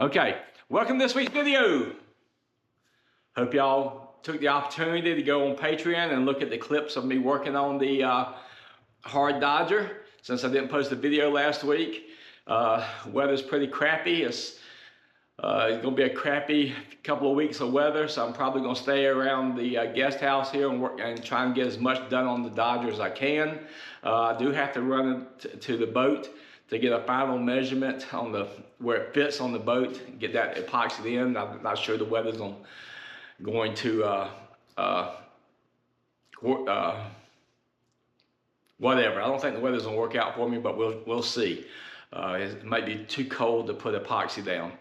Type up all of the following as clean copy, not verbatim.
Okay, welcome to this week's video. Hope y'all took the opportunity to go on Patreon and look at the clips of me working on the hard Dodger. Since I didn't post a video last week, weather's pretty crappy. It's gonna be a crappy couple of weeks of weather, so I'm probably gonna stay around the guest house here and work and try and get as much done on the Dodger as I can. I do have to run it to the boat to get a final measurement on where it fits on the boat, get that epoxied in. I'm not sure the weather's going to whatever. I don't think the weather's gonna work out for me, but we'll see. It might be too cold to put epoxy down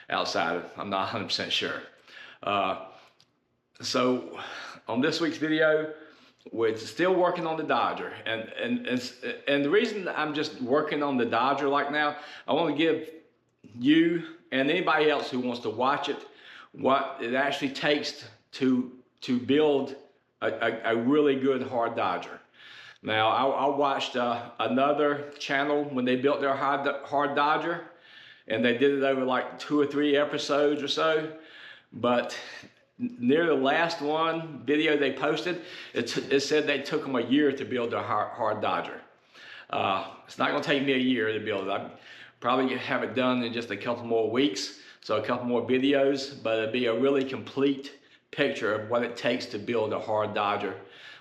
outside. I'm not 100% sure. So on this week's video, we're still working on the Dodger, and the reason I'm just working on the Dodger like now, I want to give you and anybody else who wants to watch it what it actually takes to build a really good hard Dodger. Now I watched another channel when they built their hard Dodger, and they did it over like 2 or 3 episodes or so, but near the last video they posted, it said they took them a year to build their hard Dodger. It's not going to take me a year to build it. I probably have it done in just a couple more weeks, so a couple more videos, but it'll be a really complete picture of what it takes to build a hard Dodger,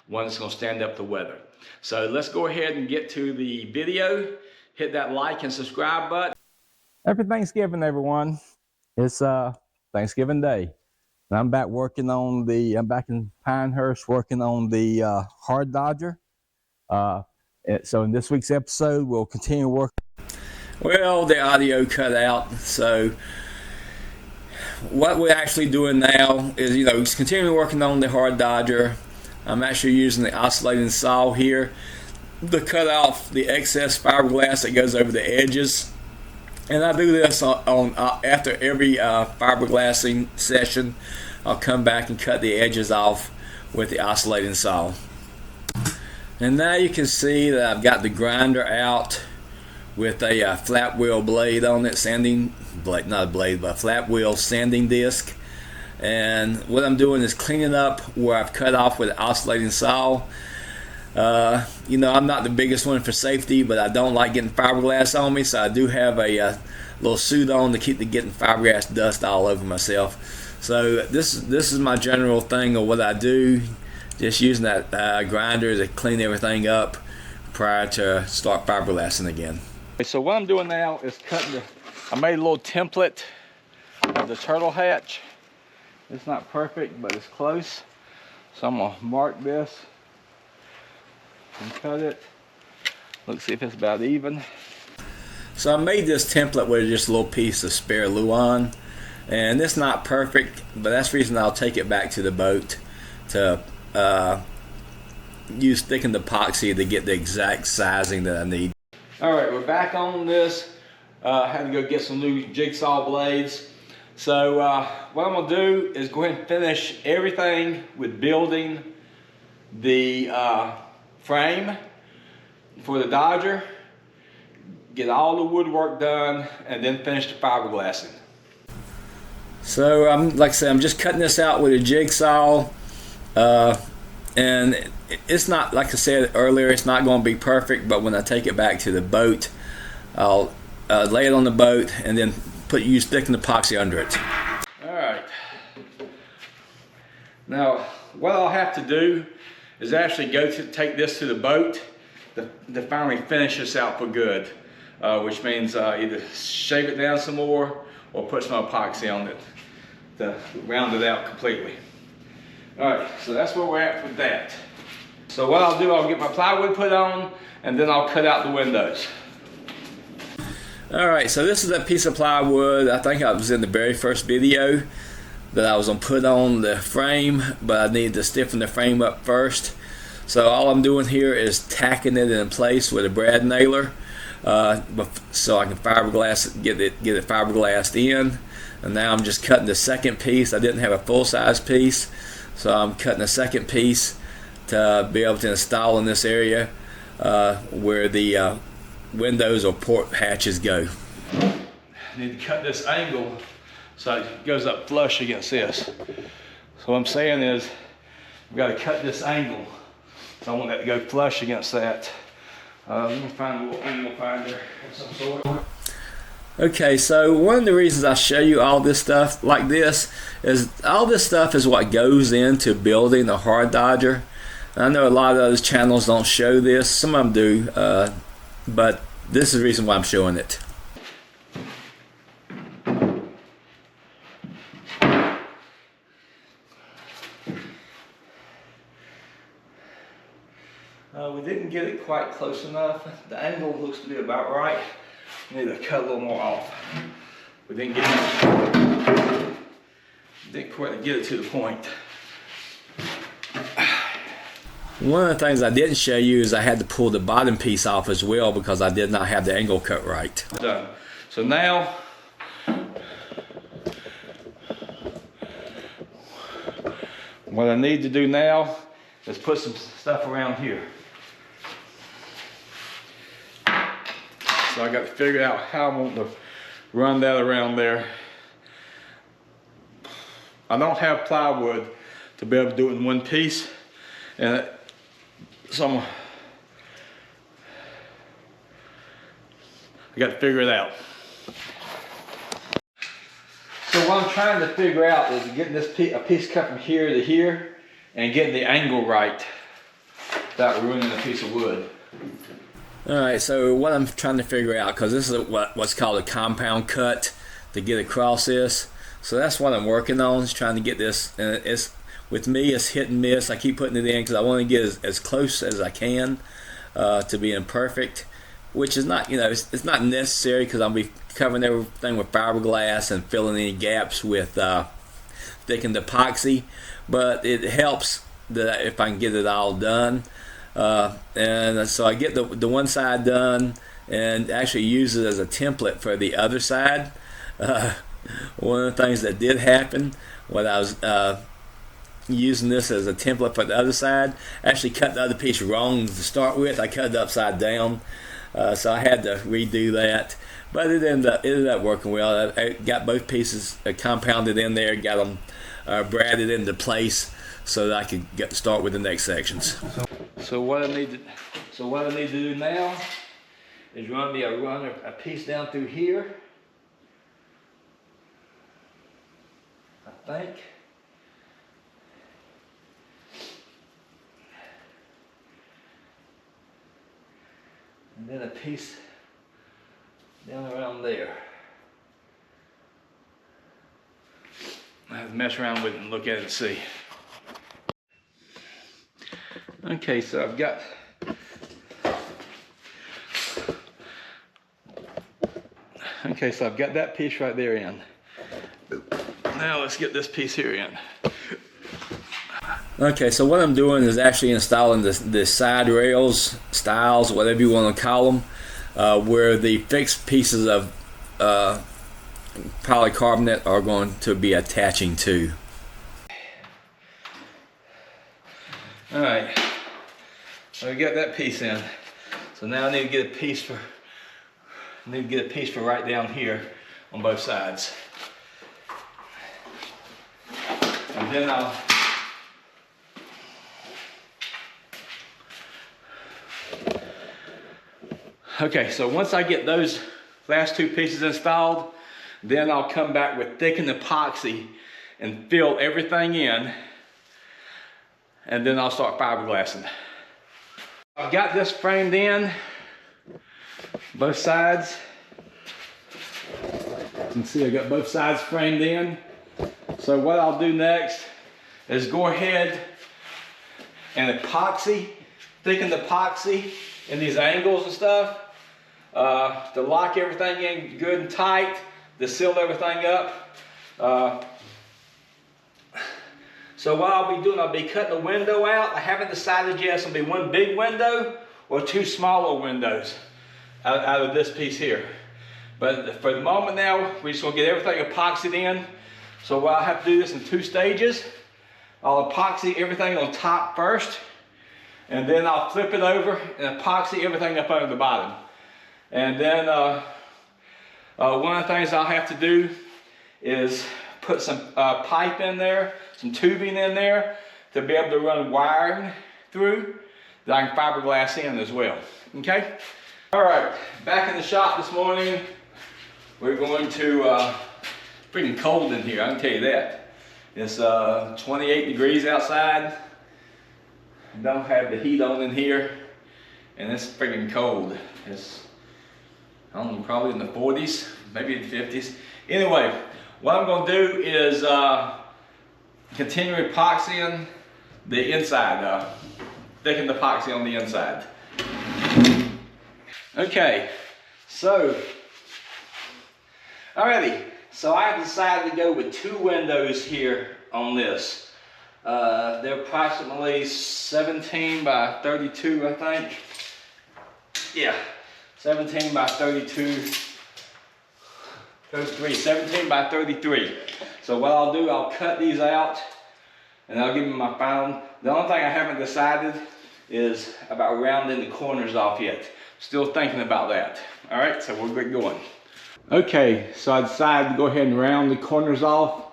one that's going to stand up to weather. So let's go ahead and get to the video. Hit that like and subscribe button. Happy Thanksgiving, everyone. It's Thanksgiving Day. And I'm back working on I'm back in Pinehurst working on the hard Dodger. So in this week's episode, we'll continue working. Well, the audio cut out, so what we're actually doing now is, just continuing working on the hard Dodger. I'm actually using the oscillating saw here to cut off the excess fiberglass that goes over the edges. And I do this after every fiberglassing session. I'll come back and cut the edges off with the oscillating saw. And now you can see that I've got the grinder out with a flat wheel blade on it, not a blade, but a flat wheel sanding disc. And what I'm doing is cleaning up where I've cut off with the oscillating saw. I'm not the biggest one for safety, but I don't like getting fiberglass on me, so I do have a little suit on to keep getting fiberglass dust all over myself. So this is my general thing of what I do, just using that grinder to clean everything up prior to start fiberglassing again. So what I'm doing now is I made a little template of the turtle hatch. It's not perfect, but it's close. So I'm gonna mark this and cut it. Let's see if it's about even. So I made this template with just a little piece of spare Luan, and it's not perfect, but that's the reason I'll take it back to the boat to use thickened epoxy to get the exact sizing that I need. Alright, we're back on this. I had to go get some new jigsaw blades. So what I'm going to do is go ahead and finish everything with building the frame for the Dodger, get all the woodwork done, and then finish the fiberglassing. So like I said, I'm just cutting this out with a jigsaw, and it's not, like I said earlier, it's not going to be perfect, but when I take it back to the boat, I'll lay it on the boat and then use thickened epoxy under it. Alright, now what I'll have to do is actually take this to the boat to finally finish this out for good, which means either shave it down some more or put some epoxy on it to round it out completely. Alright, so that's where we're at with that. So what I'll do, I'll get my plywood put on, and then I'll cut out the windows. Alright, so this is a piece of plywood. I think I was in the very first video that I was going to put on the frame, but I need to stiffen the frame up first. So all I'm doing here is tacking it in place with a brad nailer, so I can get it fiberglassed in. And now I'm just cutting the second piece. I didn't have a full-size piece, so I'm cutting a second piece to be able to install in this area where the windows or port hatches go. I need to cut this angle so it goes up flush against this. So what I'm saying is, I've got to cut this angle. So I want that to go flush against that. Let me find a little angle finder of some sort. Okay, so one of the reasons I show you all this stuff like this is all this stuff is what goes into building a hard dodger. I know a lot of those channels don't show this. Some of them do, but this is the reason why I'm showing it. We didn't get it quite close enough. The angle looks to be about right. We need to cut a little more off. We didn't quite get it to the point. One of the things I didn't show you is I had to pull the bottom piece off as well because I did not have the angle cut right. Done. So now, what I need to do now is put some stuff around here. So I got to figure out how I want to run that around there. I don't have plywood to be able to do it in one piece, and so I got to figure it out. So what I'm trying to figure out is getting this a piece cut from here to here and getting the angle right without ruining a piece of wood. Alright, so what I'm trying to figure out, because this is what's called a compound cut to get across this. So that's what I'm working on, is trying to get this. And with me, it's hit and miss. I keep putting it in because I want to get as close as I can to being perfect, which is not, it's not necessary because I'll be covering everything with fiberglass and filling any gaps with thickened epoxy. But it helps that if I can get it all done. And so I get the one side done and actually use it as a template for the other side. One of the things that did happen when I was using this as a template for the other side, I actually cut the other piece wrong to start with. I cut it upside down, so I had to redo that, but it ended up working well. I got both pieces compounded in there, got them braided into place so that I could get to start with the next sections. So what I need to do now is run a piece down through here, I think. And then a piece down around there. I have to mess around with it and look at it and see. Okay, so I've got that piece right there in. Now let's get this piece here in. Okay, so what I'm doing is actually installing the side rails, stiles, whatever you want to call them, where the fixed pieces of polycarbonate are going to be attaching to. All right, so we got that piece in. So now I need to get a piece for right down here on both sides, and then I'll. Okay, so once I get those last two pieces installed, then I'll come back with thickened epoxy and fill everything in, and then I'll start fiberglassing. I've got this framed in, both sides. You can see I got both sides framed in. So what I'll do next is go ahead and thicken the epoxy in these angles and stuff, to lock everything in good and tight, to seal everything up. So what I'll be doing, I'll be cutting a window out. I haven't decided yet, it's gonna be one big window or two smaller windows out of this piece here. But for the moment now, we're just gonna get everything epoxied in. So what I'll have to do this in two stages. I'll epoxy everything on top first, and then I'll flip it over and epoxy everything up under the bottom. And then One of the things I'll have to do is put some pipe in there, some tubing in there to be able to run wiring through that I can fiberglass in as well. Okay? All right, back in the shop this morning. We're going to, freaking cold in here, I can tell you that. It's 28 degrees outside. Don't have the heat on in here, and it's freaking cold. It's, I don't know, probably in the 40s, maybe in the 50s. Anyway, what I'm gonna do is continue epoxying the inside, thicken the epoxy on the inside. Okay, so, alrighty, so I decided to go with 2 windows here on this. They're approximately 17 by 32, I think. Yeah, 17 by 32, 33, 17 by 33. So what I'll do, I'll cut these out and I'll give them my final. The only thing I haven't decided is about rounding the corners off yet. Still thinking about that. All right, so we'll get going. Okay, so I decided to go ahead and round the corners off.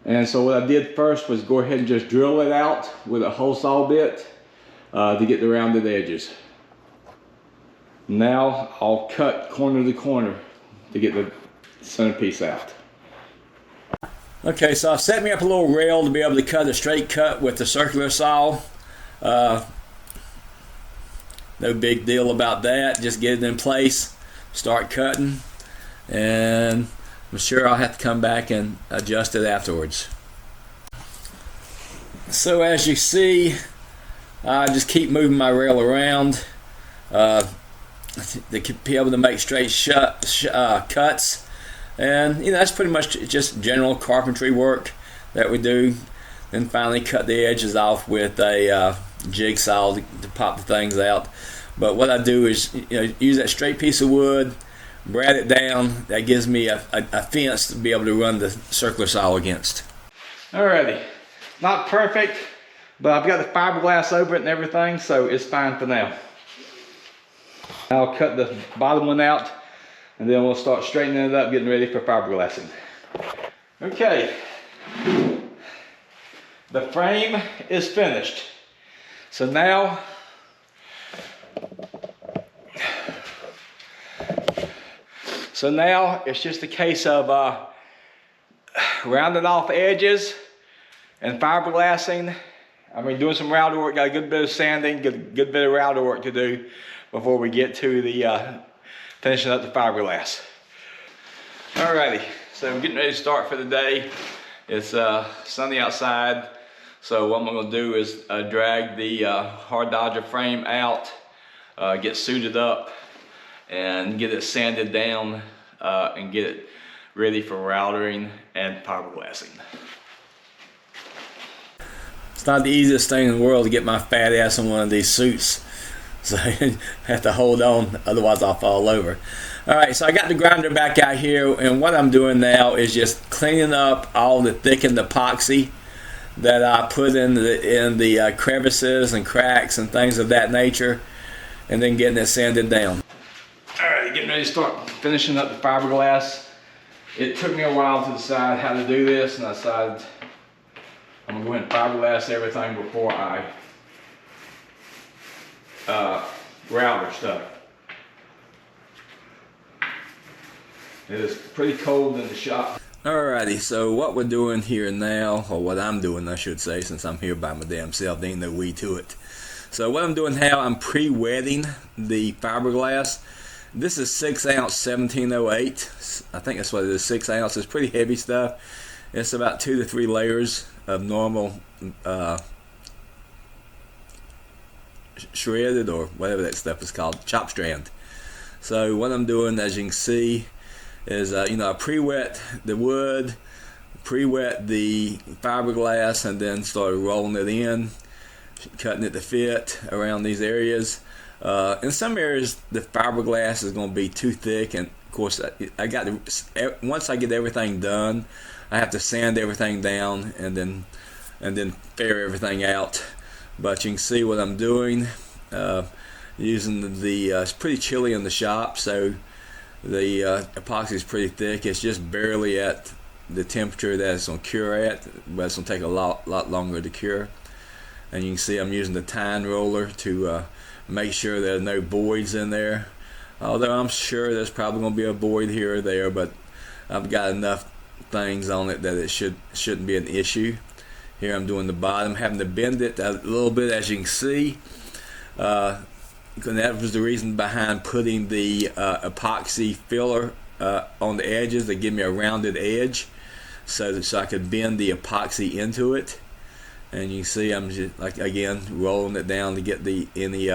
And so what I did first was go ahead and just drill it out with a hole saw bit to get the rounded edges. Now I'll cut corner to corner to get the centerpiece out. Okay, so I set me up a little rail to be able to cut a straight cut with the circular saw. No big deal about that, just get it in place, start cutting, and I'm sure I'll have to come back and adjust it afterwards. So as you see, I just keep moving my rail around to be able to make straight cuts. And you know, that's pretty much just general carpentry work that we do. Then finally cut the edges off with a jigsaw to pop the things out. But what I do is, you know, use that straight piece of wood, brad it down. That gives me a fence to be able to run the circular saw against. Alrighty, not perfect, but I've got the fiberglass over it and everything, so it's fine for now. I'll cut the bottom one out, and then we'll start straightening it up, getting ready for fiberglassing. Okay, the frame is finished. So now, it's just a case of rounding off edges and fiberglassing. I mean, doing some router work, got a good bit of sanding, good bit of router work to do before we get to the finishing up the fiberglass. Alrighty, so I'm getting ready to start for the day. It's sunny outside, so what I'm gonna do is drag the hard Dodger frame out, get suited up, and get it sanded down and get it ready for routering and fiberglassing. It's not the easiest thing in the world to get my fat ass in one of these suits, so I have to hold on, otherwise I'll fall over. All right, so I got the grinder back out here, and what I'm doing now is just cleaning up all the thickened epoxy that I put in the crevices and cracks and things of that nature, and then getting it sanded down. All right, getting ready to start finishing up the fiberglass. It took me a while to decide how to do this, and I decided I'm gonna go ahead and fiberglass everything before I router stuff. It is pretty cold in the shop. Alrighty, so what we're doing here now, or what I'm doing I should say, since I'm here by my damn self, there ain't no we to it. So what I'm doing now, I'm pre-wetting the fiberglass. This is 6 ounce 1708. I think that's what it is, 6 ounce. It's pretty heavy stuff. It's about 2 to 3 layers of normal shredded, or whatever that stuff is called, chop strand. So what I'm doing, as you can see, is you know, I pre-wet the wood, pre-wet the fiberglass, and then started rolling it in, cutting it to fit around these areas. In some areas the fiberglass is going to be too thick, and of course I got to, once I get everything done, I have to sand everything down and then fair everything out. But you can see what I'm doing, using the it's pretty chilly in the shop, so The epoxy is pretty thick. It's just barely at the temperature that it's going to cure at, but it's going to take a lot longer to cure. And you can see I'm using the tine roller to make sure there are no voids in there. Although I'm sure there's probably going to be a void here or there, but I've got enough things on it that it shouldn't be an issue. Here I'm doing the bottom, having to bend it a little bit, as you can see. And that was the reason behind putting the epoxy filler on the edges to give me a rounded edge, so I could bend the epoxy into it. And you can see I'm just, like, again, rolling it down to get any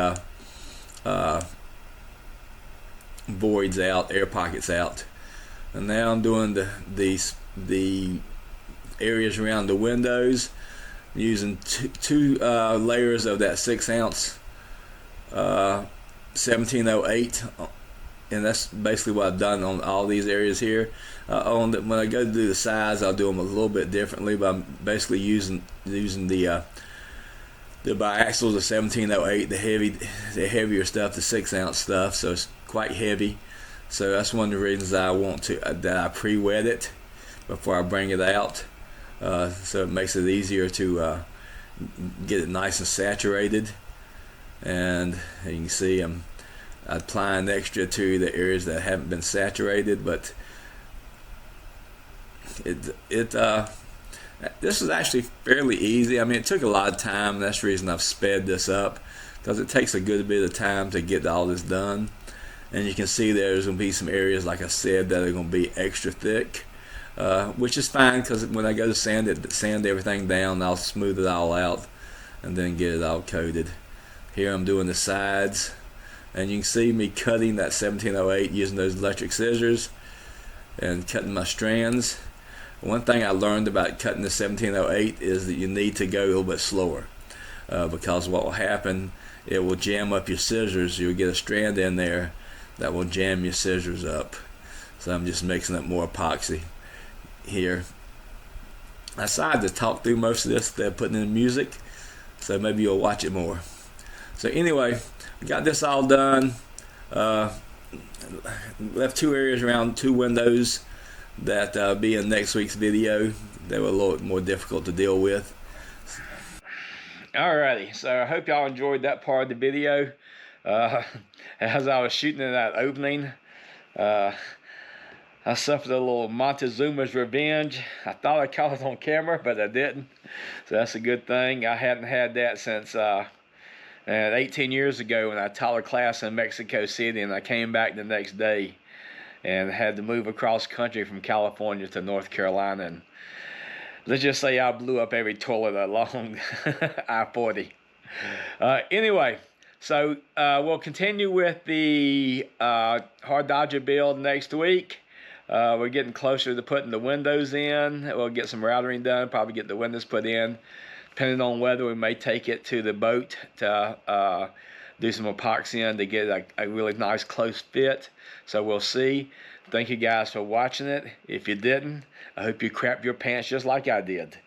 voids out, air pockets out. And now I'm doing the areas around the windows, using two layers of that 6-ounce 1708, and that's basically what I've done on all these areas here. When I go to do the sides, I'll do them a little bit differently, but I'm basically using the biaxials of 1708, the heavier stuff, the 6-ounce stuff, so it's quite heavy. So that's one of the reasons I want to that I pre-wet it before I bring it out, so it makes it easier to get it nice and saturated. And you can see I'm applying extra to the areas that haven't been saturated, but this is actually fairly easy. I mean, it took a lot of time. That's the reason I've sped this up, because it takes a good bit of time to get all this done. And you can see there's going to be some areas, like I said, that are going to be extra thick, which is fine, because when I go to sand everything down, I'll smooth it all out and then get it all coated. Here I'm doing the sides, and you can see me cutting that 1708 using those electric scissors and cutting my strands. One thing I learned about cutting the 1708 is that you need to go a little bit slower, because what will happen, it will jam up your scissors. You'll get a strand in there that will jam your scissors up. So I'm just mixing up more epoxy here. I decided to talk through most of this instead of putting in music, so maybe you'll watch it more. So anyway, we got this all done. Left two areas around two windows that be in next week's video. They were a little more difficult to deal with. Alrighty, so I hope y'all enjoyed that part of the video. As I was shooting in that opening, I suffered a little Montezuma's revenge. I thought I caught it on camera, but I didn't. So that's a good thing. I hadn't had that since 18 years ago when I taught a class in Mexico City, and I came back the next day and had to move across country from California to North Carolina. And let's just say I blew up every toilet along I-40. Anyway, so we'll continue with the hard Dodger build next week. We're getting closer to putting the windows in. We'll get some routering done, probably get the windows put in. Depending on weather, we may take it to the boat to do some epoxy in to get a really nice close fit. So we'll see. Thank you guys for watching it. If you didn't, I hope you crap your pants just like I did.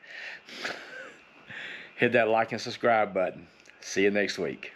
Hit that like and subscribe button. See you next week.